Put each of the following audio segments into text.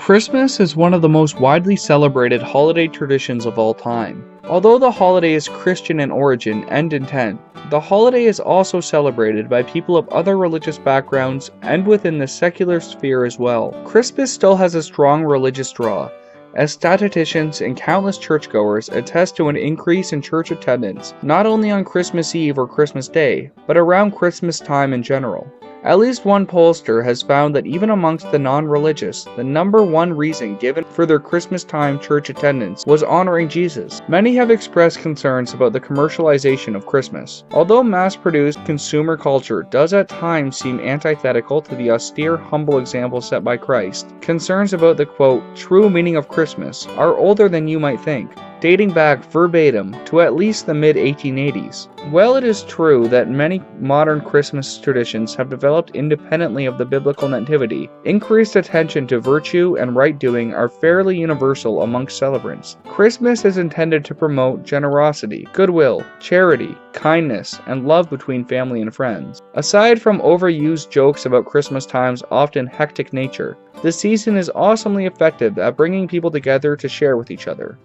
Christmas is one of the most widely celebrated holiday traditions of all time. Although the holiday is Christian in origin and intent, the holiday is also celebrated by people of other religious backgrounds and within the secular sphere as well. Christmas still has a strong religious draw, as statisticians and countless churchgoers attest to an increase in church attendance, not only on Christmas Eve or Christmas Day, but around Christmas time in general. At least one pollster has found that even amongst the non-religious, the number one reason given for their Christmas time church attendance was honoring Jesus. Many have expressed concerns about the commercialization of Christmas. Although mass-produced consumer culture does at times seem antithetical to the austere, humble example set by Christ, concerns about the, quote, true meaning of Christmas are older than you might think, dating back verbatim to at least the mid-1880s. While it is true that many modern Christmas traditions have developed independently of the biblical nativity, increased attention to virtue and right-doing are fairly universal amongst celebrants. Christmas is intended to promote generosity, goodwill, charity, kindness, and love between family and friends. Aside from overused jokes about Christmas time's often hectic nature, the season is awesomely effective at bringing people together to share with each other.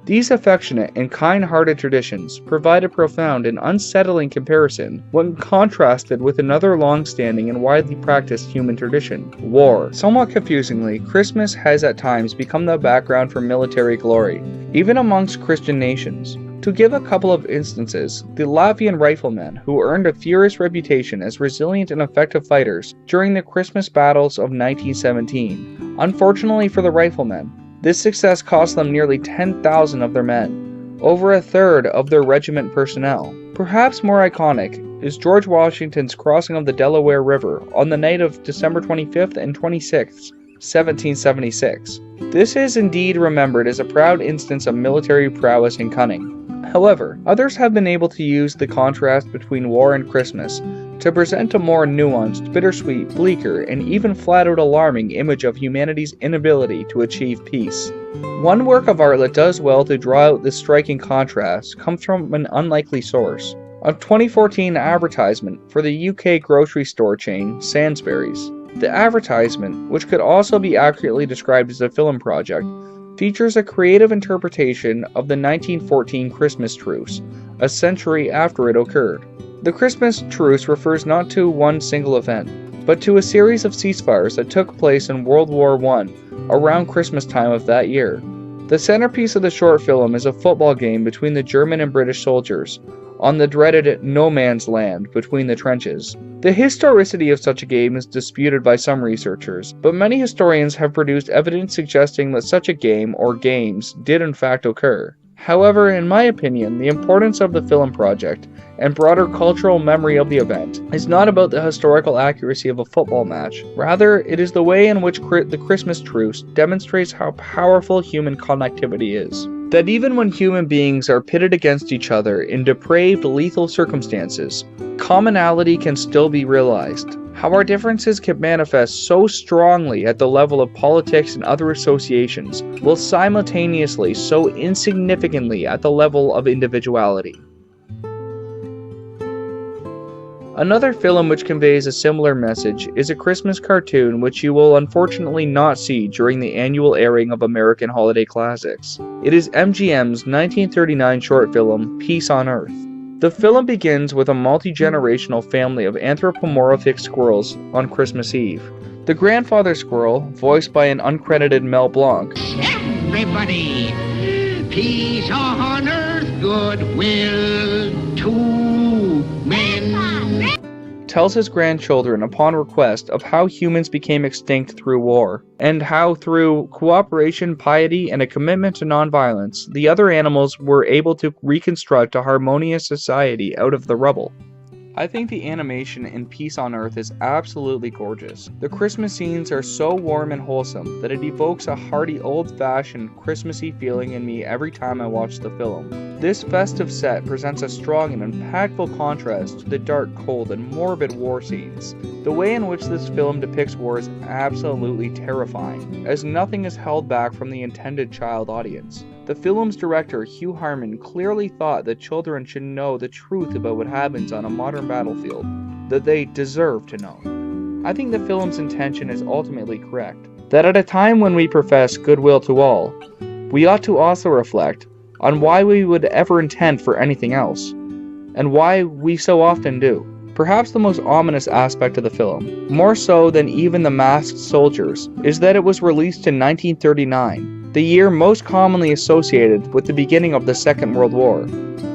These affectionate and kind-hearted traditions provide a profound and unsettling comparison when contrasted with another long-standing and widely practiced human tradition, war. Somewhat confusingly, Christmas has at times become the background for military glory, even amongst Christian nations. To give a couple of instances, the Latvian riflemen, who earned a furious reputation as resilient and effective fighters during the Christmas battles of 1917. Unfortunately for the riflemen, this success cost them nearly 10,000 of their men, over a third of their regiment personnel. Perhaps more iconic is George Washington's crossing of the Delaware River on the night of December 25th and 26th, 1776. This is indeed remembered as a proud instance of military prowess and cunning. However, others have been able to use the contrast between war and Christmas to present a more nuanced, bittersweet, bleaker, and even flat-out alarming image of humanity's inability to achieve peace. One work of art that does well to draw out this striking contrast comes from an unlikely source. A 2014 advertisement for the UK grocery store chain Sainsbury's. The advertisement, which could also be accurately described as a film project, features a creative interpretation of the 1914 Christmas truce, a century after it occurred. The Christmas truce refers not to one single event, but to a series of ceasefires that took place in World War I around Christmas time of that year. The centerpiece of the short film is a football game between the German and British soldiers, on the dreaded no man's land between the trenches. The historicity of such a game is disputed by some researchers, but many historians have produced evidence suggesting that such a game or games did in fact occur. However, in my opinion, the importance of the film project and broader cultural memory of the event is not about the historical accuracy of a football match. Rather, it is the way in which the Christmas truce demonstrates how powerful human connectivity is. That even when human beings are pitted against each other in depraved, lethal circumstances, commonality can still be realized. How our differences can manifest so strongly at the level of politics and other associations, while simultaneously so insignificantly at the level of individuality. Another film which conveys a similar message is a Christmas cartoon which you will unfortunately not see during the annual airing of American holiday classics. It is MGM's 1939 short film, Peace on Earth. The film begins with a multi-generational family of anthropomorphic squirrels on Christmas Eve. The grandfather squirrel, voiced by an uncredited Mel Blanc, everybody, peace on earth, goodwill to men, tells his grandchildren upon request of how humans became extinct through war, and how through cooperation, piety, and a commitment to nonviolence, the other animals were able to reconstruct a harmonious society out of the rubble. I think the animation in Peace on Earth is absolutely gorgeous. The Christmas scenes are so warm and wholesome that it evokes a hearty, old-fashioned, Christmassy feeling in me every time I watch the film. This festive set presents a strong and impactful contrast to the dark, cold, and morbid war scenes. The way in which this film depicts war is absolutely terrifying, as nothing is held back from the intended child audience. The film's director, Hugh Harman, clearly thought that children should know the truth about what happens on a modern battlefield, that they deserve to know. I think the film's intention is ultimately correct, that at a time when we profess goodwill to all, we ought to also reflect on why we would ever intend for anything else, and why we so often do. Perhaps the most ominous aspect of the film, more so than even the masked soldiers, is that it was released in 1939, the year most commonly associated with the beginning of the Second World War.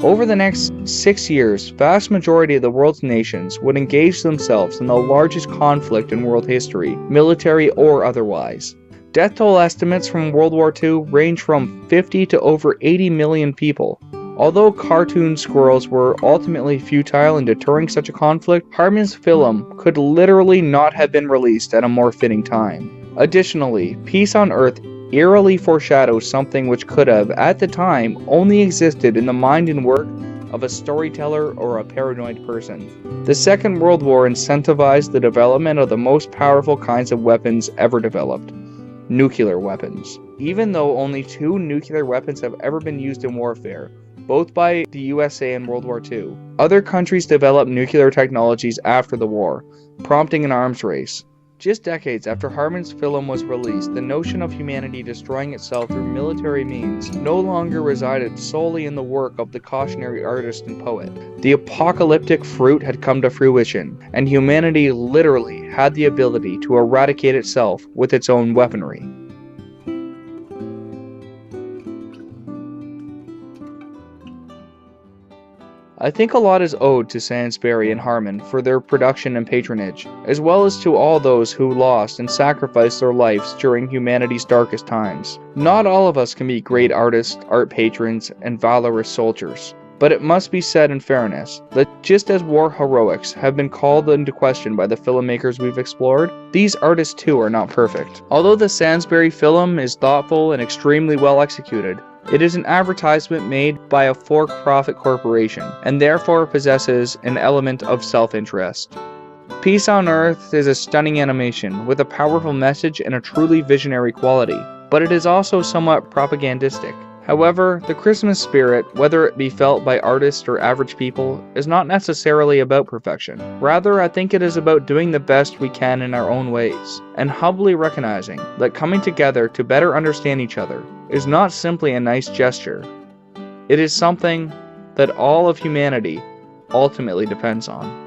Over the next 6 years, vast majority of the world's nations would engage themselves in the largest conflict in world history, military or otherwise. Death toll estimates from World War II range from 50 to over 80 million people. Although cartoon squirrels were ultimately futile in deterring such a conflict, Harmon's film could literally not have been released at a more fitting time. Additionally, Peace on Earth eerily foreshadows something which could have, at the time, only existed in the mind and work of a storyteller or a paranoid person. The Second World War incentivized the development of the most powerful kinds of weapons ever developed: nuclear weapons. Even though only 2 nuclear weapons have ever been used in warfare, both by the USA in World War II, other countries developed nuclear technologies after the war, prompting an arms race. Just decades after Harmon's film was released, the notion of humanity destroying itself through military means no longer resided solely in the work of the cautionary artist and poet. The apocalyptic fruit had come to fruition, and humanity literally had the ability to eradicate itself with its own weaponry. I think a lot is owed to Sainsbury and Harmon for their production and patronage, as well as to all those who lost and sacrificed their lives during humanity's darkest times. Not all of us can be great artists, art patrons, and valorous soldiers. But it must be said in fairness that just as war heroics have been called into question by the filmmakers we've explored, these artists too are not perfect. Although the Sainsbury film is thoughtful and extremely well executed, it is an advertisement made by a for-profit corporation, and therefore possesses an element of self-interest. Peace on Earth is a stunning animation with a powerful message and a truly visionary quality, but it is also somewhat propagandistic. However, the Christmas spirit, whether it be felt by artists or average people, is not necessarily about perfection. Rather, I think it is about doing the best we can in our own ways, and humbly recognizing that coming together to better understand each other is not simply a nice gesture. It is something that all of humanity ultimately depends on.